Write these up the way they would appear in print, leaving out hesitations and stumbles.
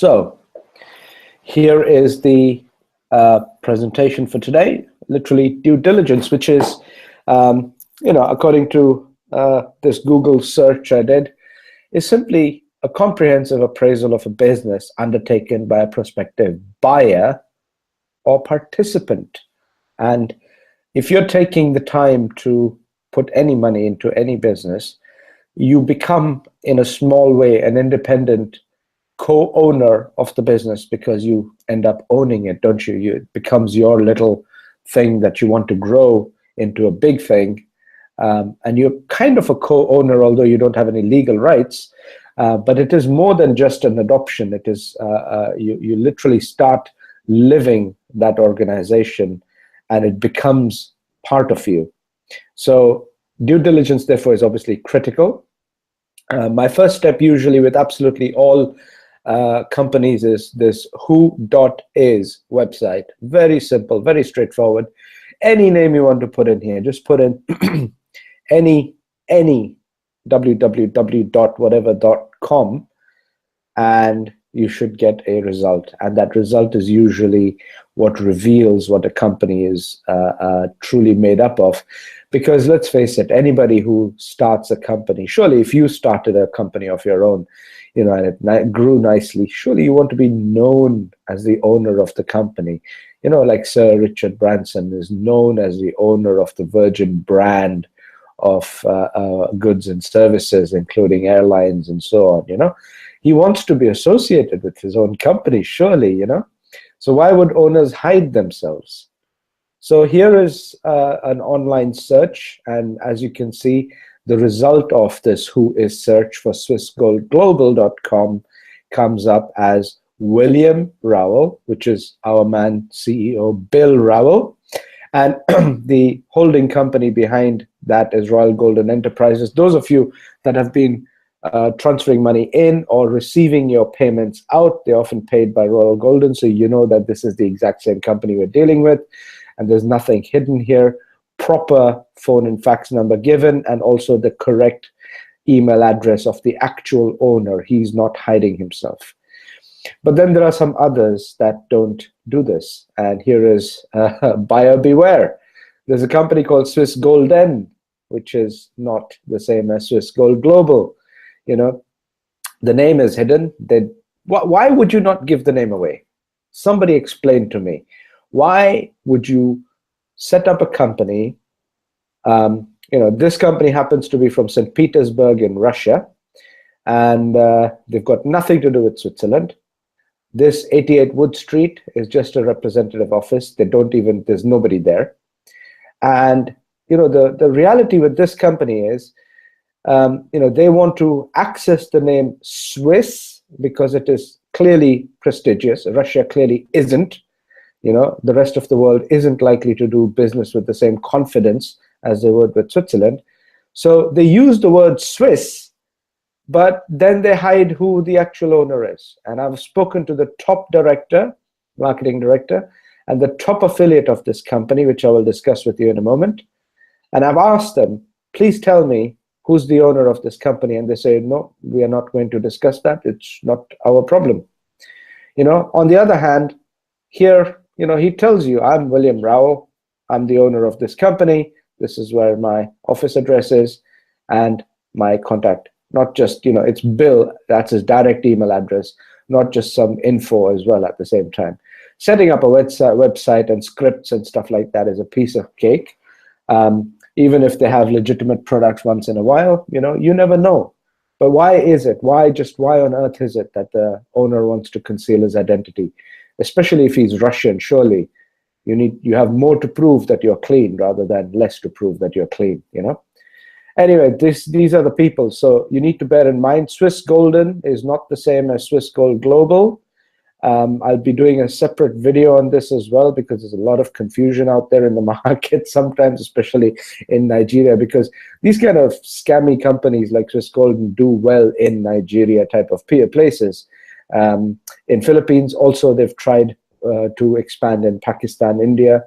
So here is the presentation for today, literally due diligence, which is, according to this Google search I did, is simply a comprehensive appraisal of a business undertaken by a prospective buyer or participant. And if you're taking the time to put any money into any business, you become, in a small way, an independent co-owner of the business, because you end up owning it, don't you? It becomes your little thing that you want to grow into a big thing. And you're kind of a co-owner, although you don't have any legal rights. But it is more than just an adoption. It is you literally start living that organization, and it becomes part of you. So due diligence, therefore, is obviously critical. My first step, usually with absolutely all companies, is this who.is website. Very simple, very straightforward. Any name you want to put in here, just put in any www.whatever.com, and you should get a result. And that result is usually what reveals what a company is truly made up of. Because let's face it, anybody who starts a company, surely if you started a company of your own, and it grew nicely, surely you want to be known as the owner of the company. Like Sir Richard Branson is known as the owner of the Virgin brand of goods and services, including airlines and so on. He wants to be associated with his own company, surely. So why would owners hide themselves? So here is an online search, and as you can see, the result of this who is search for swissgoldglobal.com comes up as William Rowell, which is our man CEO Bill Rowell, and the holding company behind that is Royal Golden Enterprises. Those of you that have been transferring money in or receiving your payments out, they're often paid by Royal Golden, so you know that this is the exact same company we're dealing with, and there's nothing hidden here. Proper phone and fax number given, and also the correct email address of the actual owner. He's not hiding himself. But then there are some others that don't do this, and here is buyer beware. There's a company called Swiss Golden, which is not the same as Swiss Gold Global. The name is hidden. Why would you not give the name away? Somebody explain to me. Why would you set up a company? This company happens to be from St. Petersburg in Russia, and they've got nothing to do with Switzerland. This 88 Wood Street is just a representative office. There's nobody there. And the reality with this company is, they want to access the name Swiss because it is clearly prestigious. Russia clearly isn't. The rest of the world isn't likely to do business with the same confidence as they would with Switzerland. So they use the word Swiss, but then they hide who the actual owner is. And I've spoken to the top director, marketing director, and the top affiliate of this company, which I will discuss with you in a moment. And I've asked them, please tell me who's the owner of this company. And they say, no, we are not going to discuss that. It's not our problem. On the other hand, here, he tells you, I'm William Rowell. I'm the owner of this company. This is where my office address is and my contact. Not just, it's Bill, that's his direct email address, not just some info as well at the same time. Setting up a website and scripts and stuff like that is a piece of cake. Even if they have legitimate products once in a while, you never know. But why is it? Why on earth is it that the owner wants to conceal his identity? Especially if he's Russian, surely you have more to prove that you're clean rather than less to prove that you're clean, Anyway, these are the people. So you need to bear in mind, Swiss Golden is not the same as Swiss Gold Global. I'll be doing a separate video on this as well, because there's a lot of confusion out there in the market sometimes, especially in Nigeria, because these kind of scammy companies like Swiss Golden do well in Nigeria type of places. In Philippines also, they've tried to expand in Pakistan, India.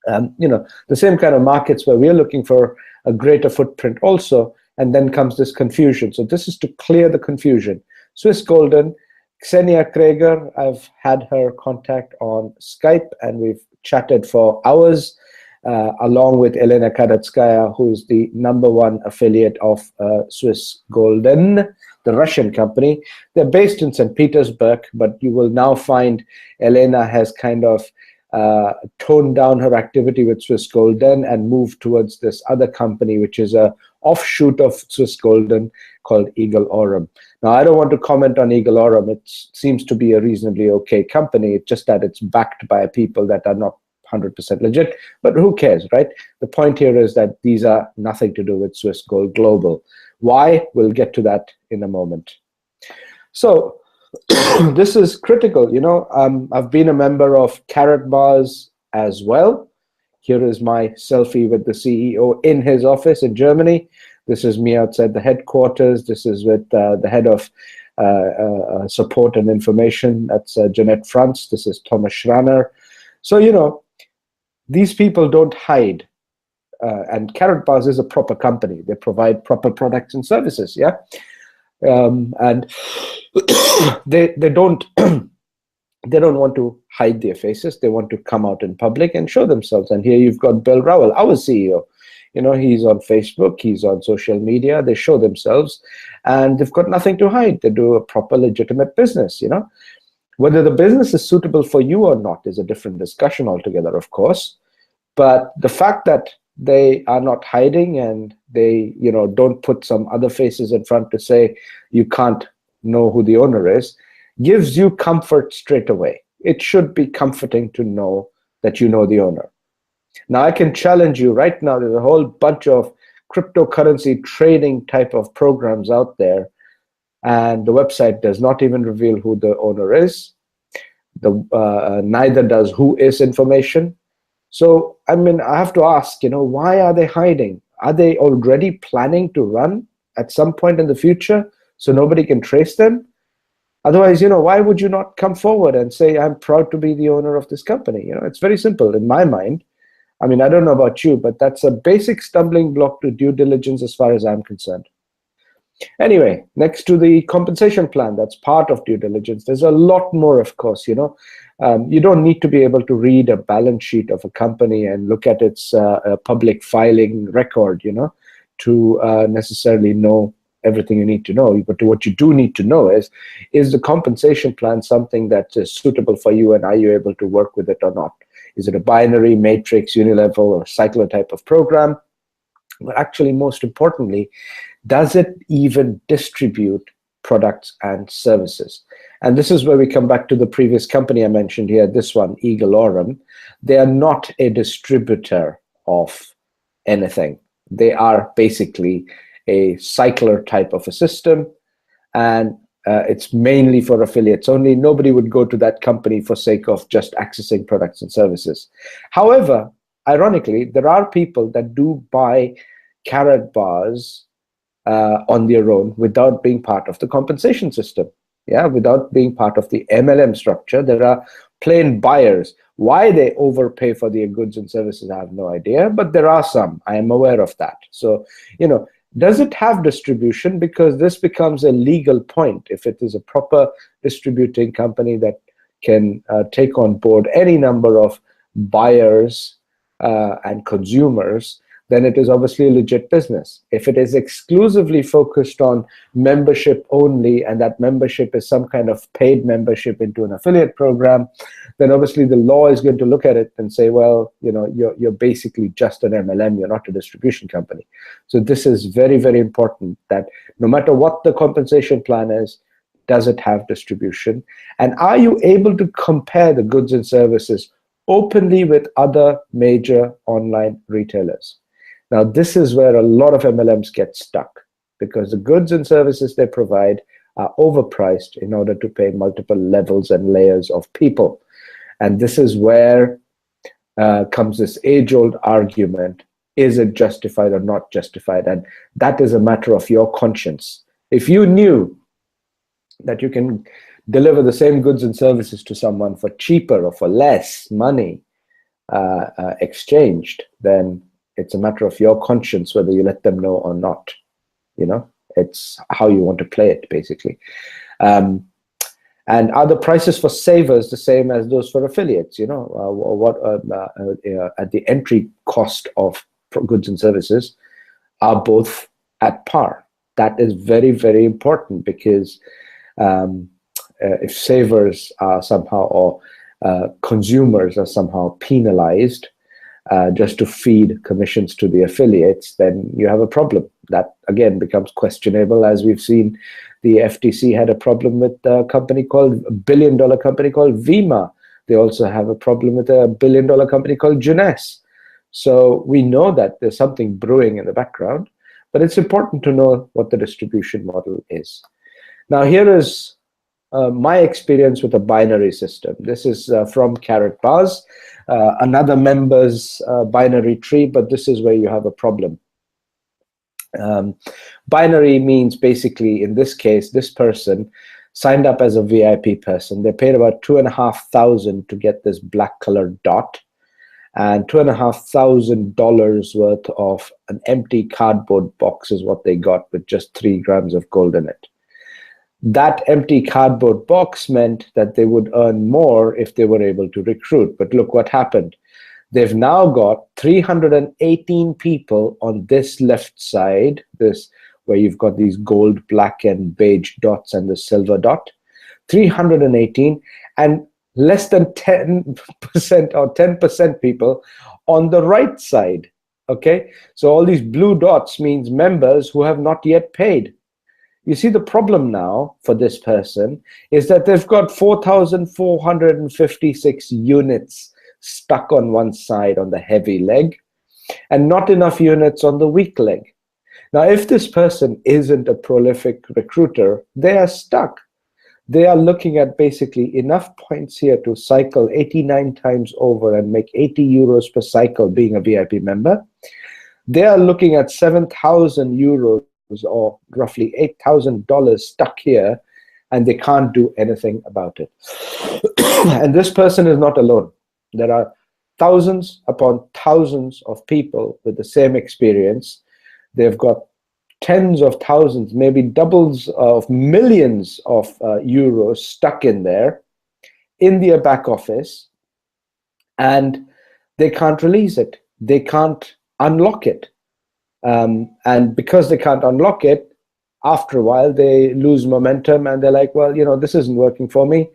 The same kind of markets where we're looking for a greater footprint also, and then comes this confusion. So this is to clear the confusion. Swiss Golden Ksenia Krager, I've had her contact on Skype and we've chatted for hours, along with Elena Kadatskaya, who's the #1 affiliate of Swiss Golden, the Russian company. They're based in St. Petersburg, but you will now find Elena has kind of toned down her activity with Swiss Golden and moved towards this other company, which is a offshoot of Swiss Golden called Eagle Aurum. Now, I don't want to comment on Eagle Aurum. It seems to be a reasonably okay company. It's just that it's backed by people that are not 100% legit, but who cares, right? The point here is that these are nothing to do with Swiss Gold Global. Why? We'll get to that in a moment. So this is critical. You know, I've been a member of Carrot Bars as well. Here is my selfie with the CEO in his office in Germany. This is me outside the headquarters. This is with the head of support and information. That's Jeanette Franz. This is Thomas Schraner. So, you know, these people don't hide. And Carrot Bars is a proper company. They provide proper products and services, yeah? And they don't they don't want to hide their faces. They want to come out in public and show themselves. And here you've got Bill Rowell, our CEO. You know, he's on Facebook, he's on social media. They show themselves, and they've got nothing to hide. They do a proper, legitimate business, you know. Whether the business is suitable for you or not is a different discussion altogether, of course. But the fact that they are not hiding and they, you know, don't put some other faces in front to say you can't know who the owner is, gives you comfort straight away. It should be comforting to know that you know the owner. Now, I can challenge you right now. There's a whole bunch of cryptocurrency trading type of programs out there, and the website does not even reveal who the owner is. Neither does who is information. So, I mean, I have to ask, you know, why are they hiding? Are they already planning to run at some point in the future so nobody can trace them? Otherwise, you know, why would you not come forward and say, I'm proud to be the owner of this company? You know, it's very simple in my mind. I mean, I don't know about you, but that's a basic stumbling block to due diligence as far as I'm concerned. Anyway, next to the compensation plan, that's part of due diligence. There's a lot more, of course, you know. You don't need to be able to read a balance sheet of a company and look at its public filing record, you know, to necessarily know everything you need to know. But what you do need to know is the compensation plan something that is suitable for you, and are you able to work with it or not? Is it a binary, matrix, unilevel, or cycler type of program? But actually, most importantly, does it even distribute products and services? And this is where we come back to the previous company I mentioned here, this one, Eagle Aurum. They are not a distributor of anything. They are basically a cycler type of a system, and it's mainly for affiliates only. Nobody would go to that company for sake of just accessing products and services. However, ironically, there are people that do buy Carrot Bars on their own without being part of the compensation system. Yeah, without being part of the MLM structure. There are plain buyers. Why they overpay for their goods and services, I have no idea, but there are some. I am aware of that. So, you know, does it have distribution? Because this becomes a legal point. If it is a proper distributing company that can take on board any number of buyers and consumers, then it is obviously a legit business. If it is exclusively focused on membership only, and that membership is some kind of paid membership into an affiliate program, then obviously the law is going to look at it and say, well, you know, you're basically just an MLM, you're not a distribution company. So this is very, very important, that no matter what the compensation plan is, does it have distribution? And are you able to compare the goods and services openly with other major online retailers? Now, this is where a lot of MLMs get stuck, because the goods and services they provide are overpriced in order to pay multiple levels and layers of people. And this is where comes this age-old argument, is it justified or not justified? And that is a matter of your conscience. If you knew that you can deliver the same goods and services to someone for cheaper or for less money exchanged, then it's a matter of your conscience whether you let them know or not. You know, it's how you want to play it, basically. And are the prices for savers the same as those for affiliates? You know, at the entry cost of goods and services, are both at par? That is very, very important, because if savers are somehow, or consumers are somehow penalized just to feed commissions to the affiliates, then you have a problem. That again becomes questionable, as we've seen the FTC had a problem with a billion-dollar company called Vima. They also have a problem with a billion-dollar company called Jeunesse. So we know that there's something brewing in the background, but it's important to know what the distribution model is. Now, here is my experience with a binary system. This is from Karatbars, another member's binary tree, but this is where you have a problem. Binary means basically, in this case, this person signed up as a VIP person. They paid about $2,500 to get this black colored dot, and $2,500 worth of an empty cardboard box is what they got, with just 3 grams of gold in it. That empty cardboard box meant that they would earn more if they were able to recruit. But look what happened. They've now got 318 people on this left side, this where you've got these gold, black, and beige dots and the silver dot. 318, and less than 10% or 10% people on the right side. Okay, so all these blue dots means members who have not yet paid. You see, the problem now for this person is that they've got 4,456 units stuck on one side on the heavy leg, and not enough units on the weak leg. Now, if this person isn't a prolific recruiter, they are stuck. They are looking at basically enough points here to cycle 89 times over and make 80 euros per cycle being a VIP member. They are looking at 7,000 euros or roughly $8,000 stuck here, and they can't do anything about it. And this person is not alone. There are thousands upon thousands of people with the same experience. They've got tens of thousands, maybe doubles of millions of euros stuck in there in their back office, and they can't release it. They can't unlock it. And because they can't unlock it, after a while, they lose momentum, and they're like, well, you know, this isn't working for me.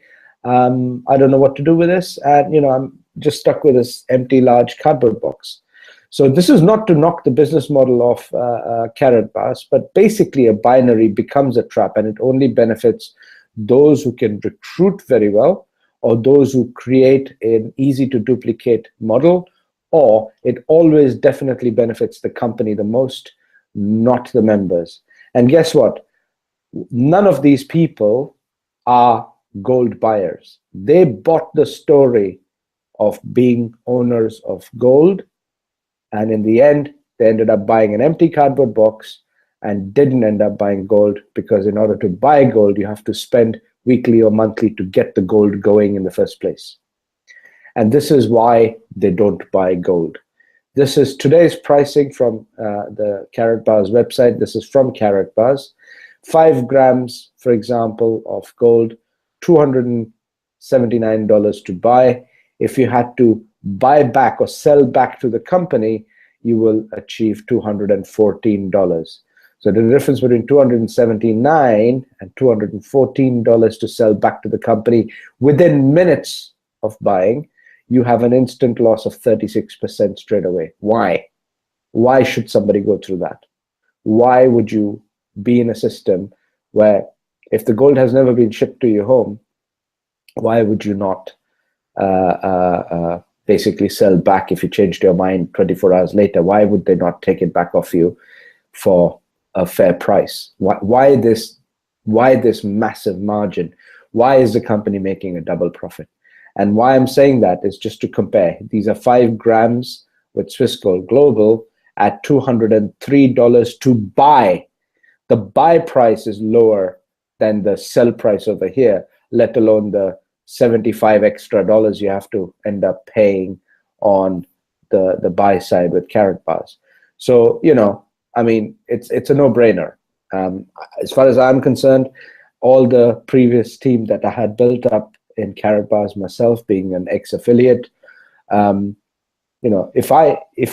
I don't know what to do with this. And, you know, I'm just stuck with this empty, large cardboard box. So this is not to knock the business model of Karatbars, but basically a binary becomes a trap, and it only benefits those who can recruit very well, or those who create an easy to duplicate model, or it always definitely benefits the company the most, not the members. And guess what? None of these people are gold buyers. They bought the story of being owners of gold, and in the end, they ended up buying an empty cardboard box and didn't end up buying gold, because in order to buy gold, you have to spend weekly or monthly to get the gold going in the first place. And this is why they don't buy gold. This is today's pricing from the Karatbars website. This is from Karatbars. 5 grams, for example, of gold, $279 to buy. If you had to buy back or sell back to the company, you will achieve $214. So the difference between $279 and $214 to sell back to the company within minutes of buying, you have an instant loss of 36% straight away. Why? Why should somebody go through that? Why would you be in a system where, if the gold has never been shipped to your home, why would you not basically sell back if you changed your mind 24 hours later? Why would they not take it back off you for a fair price? Why this massive margin? Why is the company making a double profit? And why I'm saying that is just to compare. These are 5 grams with Swiss Gold Global at $203 to buy. The buy price is lower than the sell price over here, let alone the 75 extra dollars you have to end up paying on the buy side with Karatbars. So, you know, I mean, it's a no-brainer. As far as I'm concerned, all the previous team that I had built up in Carrot Bars myself, being an ex-affiliate. If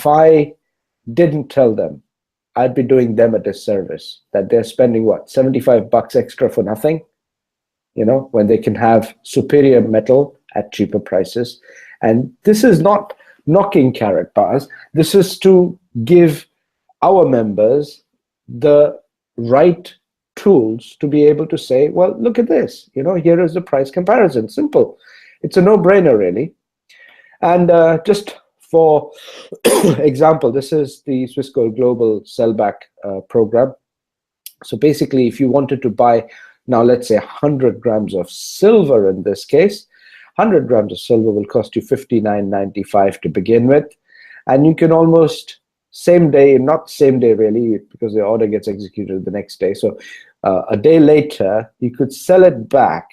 I didn't tell them, I'd be doing them a disservice, that they're spending what, $75 extra for nothing, when they can have superior metal at cheaper prices. And this is not knocking Carrot Bars. This is to give our members the right tools to be able to say, well, look at this, here is the price comparison. Simple. It's a no-brainer, really. And just for example, this is the Swissquote Global Sellback program. So basically, if you wanted to buy, now let's say 100 grams of silver in this case, 100 grams of silver will cost you $59.95 to begin with. And you can almost same day, not same day really, because the order gets executed the next day. So a day later, you could sell it back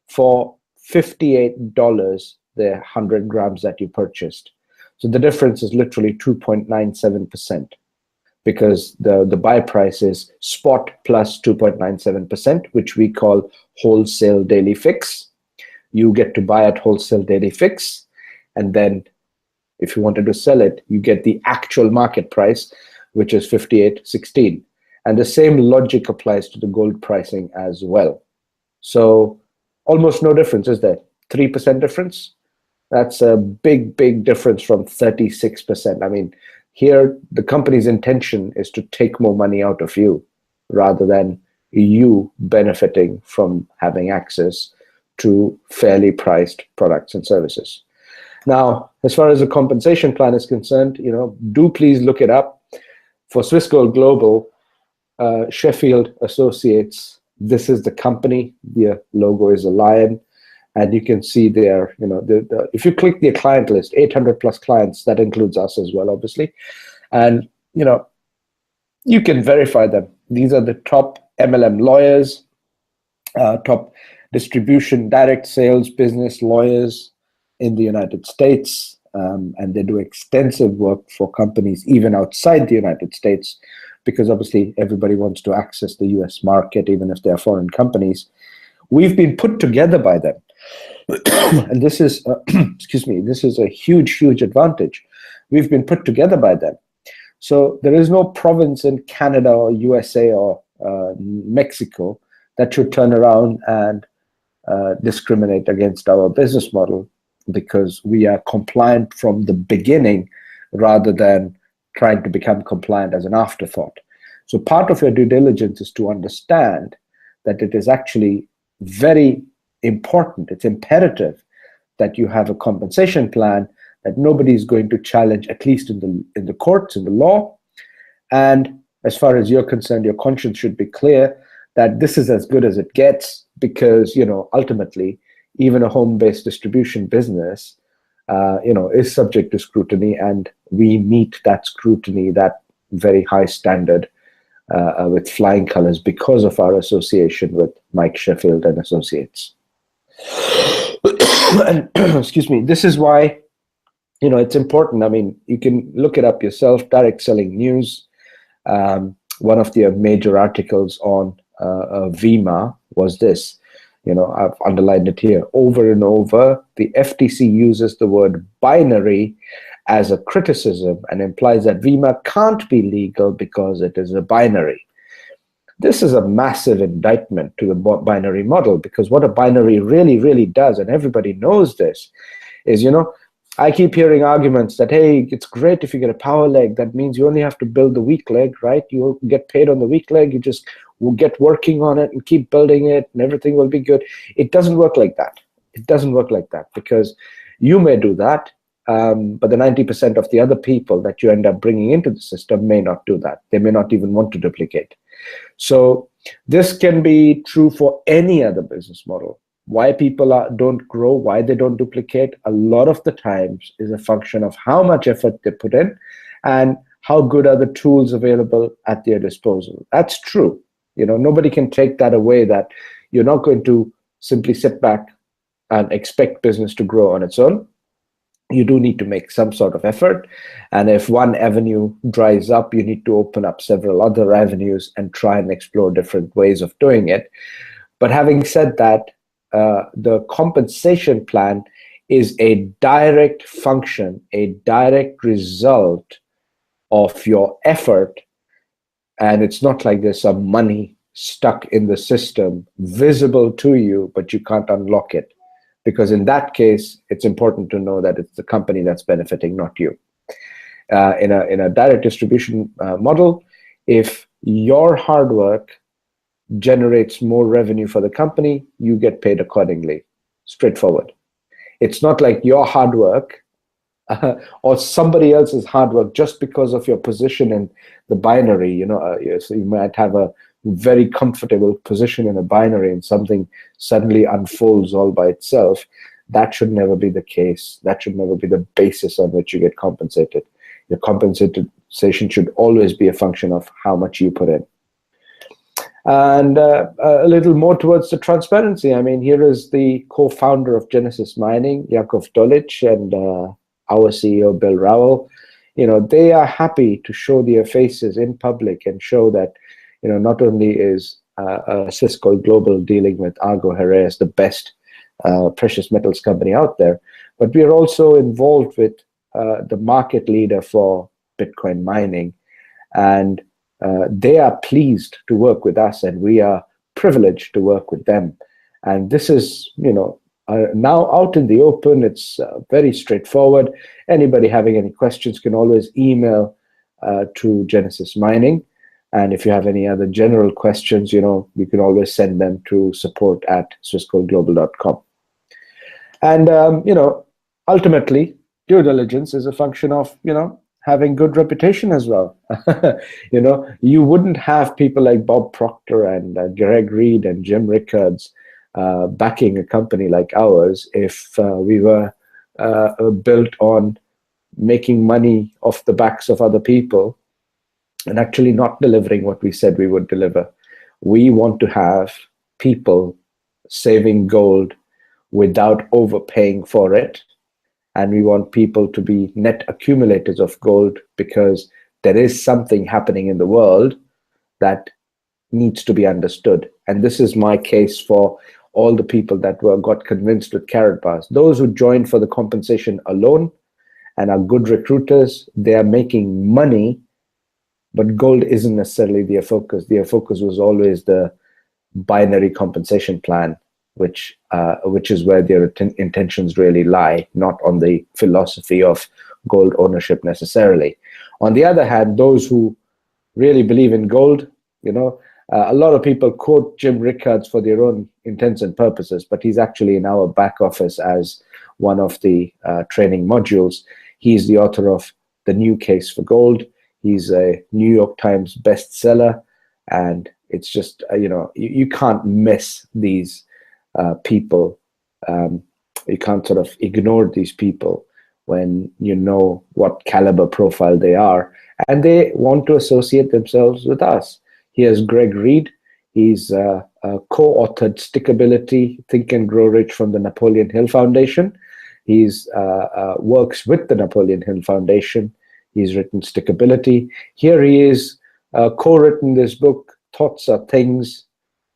for $58, the 100 grams that you purchased. So the difference is literally 2.97%, because the buy price is spot plus 2.97%, which we call wholesale daily fix. You get to buy at wholesale daily fix, and then if you wanted to sell it, you get the actual market price, which is 58.16. And the same logic applies to the gold pricing as well. So almost no difference, is there? 3% difference? That's a big, big difference from 36%. I mean, here the company's intention is to take more money out of you rather than you benefiting from having access to fairly priced products and services. Now, as far as the compensation plan is concerned, do please look it up. For Swissquote Global, Sheffield Associates, this is the company. Their logo is a lion. And you can see there, if you click the client list, 800 plus clients, that includes us as well, obviously. And, you can verify them. These are the top MLM lawyers, top distribution, direct sales business lawyers in the United States. And they do extensive work for companies even outside the United States, because obviously everybody wants to access the US market, even if they're foreign companies. We've been put together by them. And this is, this is a huge, huge advantage. We've been put together by them. So there is no province in Canada or USA or Mexico that should turn around and discriminate against our business model, because we are compliant from the beginning rather than trying to become compliant as an afterthought. So part of your due diligence is to understand that it is actually very important, it's imperative that you have a compensation plan that nobody is going to challenge, at least in the courts, in the law. And as far as you're concerned, your conscience should be clear that this is as good as it gets, because ultimately, even a home-based distribution business, is subject to scrutiny, and we meet that scrutiny, that very high standard, with flying colors because of our association with Mike Sheffield and Associates. And excuse me, this is why, it's important. I mean, you can look it up yourself, Direct Selling News. One of the major articles on VIMA was this. I've underlined it here over and over. The FTC uses the word binary as a criticism and implies that VIMA can't be legal because it is a binary. This is a massive indictment to the binary model, because what a binary really, really does, and everybody knows this, is, I keep hearing arguments that, hey, it's great if you get a power leg. That means you only have to build the weak leg, right? You'll get paid on the weak leg. You just will get working on it and keep building it, and everything will be good. It doesn't work like that. It doesn't work like that, because you may do that, but the 90% of the other people that you end up bringing into the system may not do that. They may not even want to duplicate. So this can be true for any other business model. Why people don't grow, why they don't duplicate, a lot of the times is a function of how much effort they put in and how good are the tools available at their disposal. That's true. Nobody can take that away, that you're not going to simply sit back and expect business to grow on its own. You do need to make some sort of effort. And if one avenue dries up, you need to open up several other avenues and try and explore different ways of doing it. But having said that, the compensation plan is a direct function, a direct result of your effort. And it's not like there's some money stuck in the system, visible to you, but you can't unlock it. Because in that case, it's important to know that it's the company that's benefiting, not you. In a direct distribution model, if your hard work generates more revenue for the company, you get paid accordingly. Straightforward. It's not like your hard work or somebody else's hard work just because of your position in the binary. So you might have a very comfortable position in a binary and something suddenly unfolds all by itself. That should never be the case. That should never be the basis on which you get compensated. Your compensation should always be a function of how much you put in. And a little more towards the transparency. I mean, here is the co-founder of Genesis Mining, Yakov Dolic, and our CEO, Bill Rowell. They are happy to show their faces in public and show that, not only is Cisco Global dealing with Argo Heraeus, the best precious metals company out there, but we are also involved with the market leader for Bitcoin mining. And they are pleased to work with us, and we are privileged to work with them. And this is, now out in the open. It's very straightforward. Anybody having any questions can always email to Genesis Mining. And if you have any other general questions, you can always send them to support@swisscodeglobal.com. And, ultimately, due diligence is a function of, having good reputation as well. You wouldn't have people like Bob Proctor and Greg Reed and Jim Rickards backing a company like ours if we were built on making money off the backs of other people and actually not delivering what we said we would deliver. We want to have people saving gold without overpaying for it. And we want people to be net accumulators of gold because there is something happening in the world that needs to be understood. And this is my case for all the people that got convinced with carrot bars. Those who joined for the compensation alone and are good recruiters, they are making money, but gold isn't necessarily their focus. Their focus was always the binary compensation plan, which is where their intentions really lie, not on the philosophy of gold ownership necessarily. On the other hand, those who really believe in gold, a lot of people quote Jim Rickards for their own intents and purposes, but he's actually in our back office as one of the training modules. He's the author of The New Case for Gold. He's a New York Times bestseller, and it's just, you can't miss these people. You can't sort of ignore these people when you know what caliber profile they are, and they want to associate themselves with us. Here's Greg Reed. He's co-authored Stickability, Think and Grow Rich from the Napoleon Hill Foundation. He's works with the Napoleon Hill Foundation. He's written Stickability. Here he is co-written this book, Thoughts Are Things,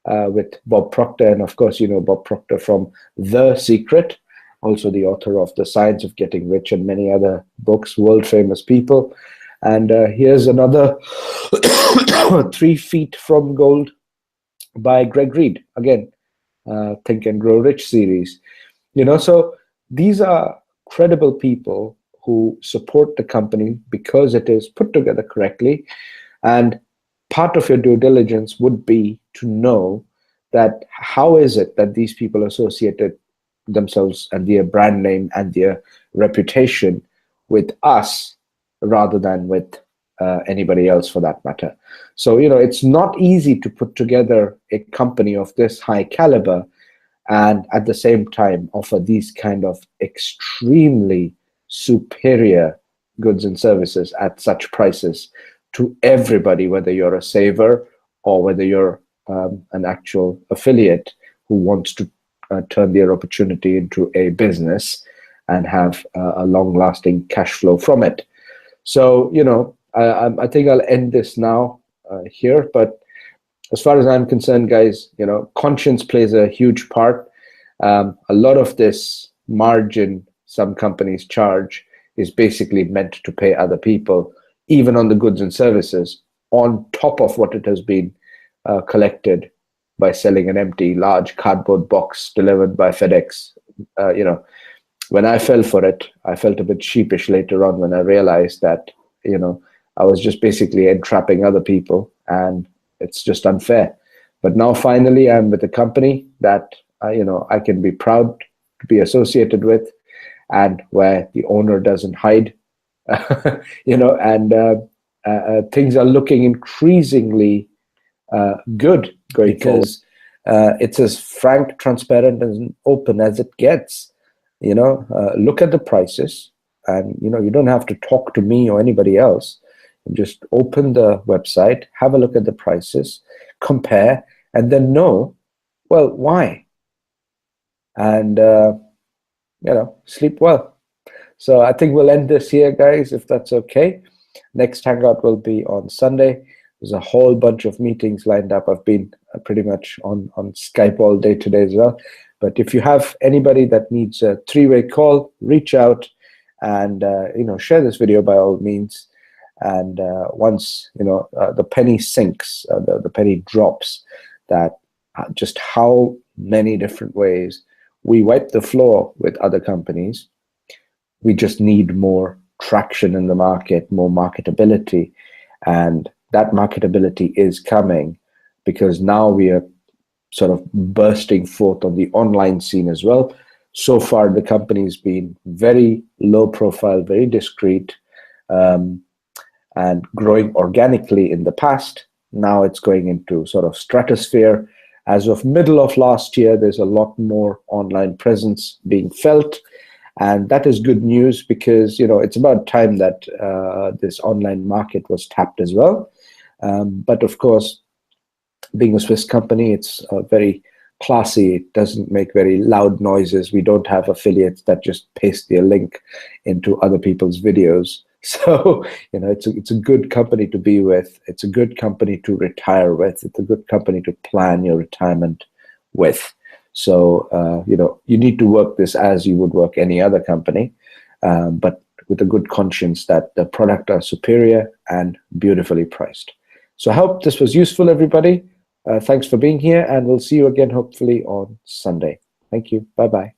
with Bob Proctor. And of course, Bob Proctor from The Secret, also the author of The Science of Getting Rich and many other books, world famous people. And here's another 3 Feet from Gold by Greg Reed. Again, Think and Grow Rich series. So these are credible people who support the company because it is put together correctly. And part of your due diligence would be to know that how is it that these people associated themselves and their brand name and their reputation with us rather than with anybody else for that matter. So, it's not easy to put together a company of this high caliber and at the same time offer these kind of extremely superior goods and services at such prices to everybody, whether you're a saver or whether you're an actual affiliate who wants to turn their opportunity into a business and have a long-lasting cash flow from it. So, I think I'll end this now here, but as far as I'm concerned, guys, conscience plays a huge part. A lot of this margin some companies charge is basically meant to pay other people, even on the goods and services, on top of what it has been collected by selling an empty, large cardboard box delivered by FedEx. When I fell for it, I felt a bit sheepish later on when I realized that, I was just basically entrapping other people, and it's just unfair. But now finally I'm with a company that, I can be proud to be associated with, and where the owner doesn't hide, and things are looking increasingly good going because it's as frank, transparent, and open as it gets. Look at the prices, and you don't have to talk to me or anybody else. Just open the website, have a look at the prices, compare, and then know, well, why, and sleep well. So I think we'll end this here, guys, if that's okay. Next hangout will be on Sunday. There's a whole bunch of meetings lined up. I've been pretty much on Skype all day today as well. But if you have anybody that needs a three-way call, reach out and share this video by all means. And once the penny sinks, the penny drops, that just how many different ways we wipe the floor with other companies. We just need more traction in the market, more marketability, and that marketability is coming because now we are sort of bursting forth on the online scene as well. So far, the company's been very low profile, very discreet, and growing organically in the past. Now it's going into sort of stratosphere. As of middle of last year, there's a lot more online presence being felt. And that is good news because, it's about time that this online market was tapped as well. But of course, being a Swiss company, it's very classy. It doesn't make very loud noises. We don't have affiliates that just paste their link into other people's videos. So, it's a good company to be with. It's a good company to retire with. It's a good company to plan your retirement with. So, you need to work this as you would work any other company, but with a good conscience that the product are superior and beautifully priced. So I hope this was useful, everybody. Thanks for being here, and we'll see you again, hopefully, on Sunday. Thank you. Bye-bye.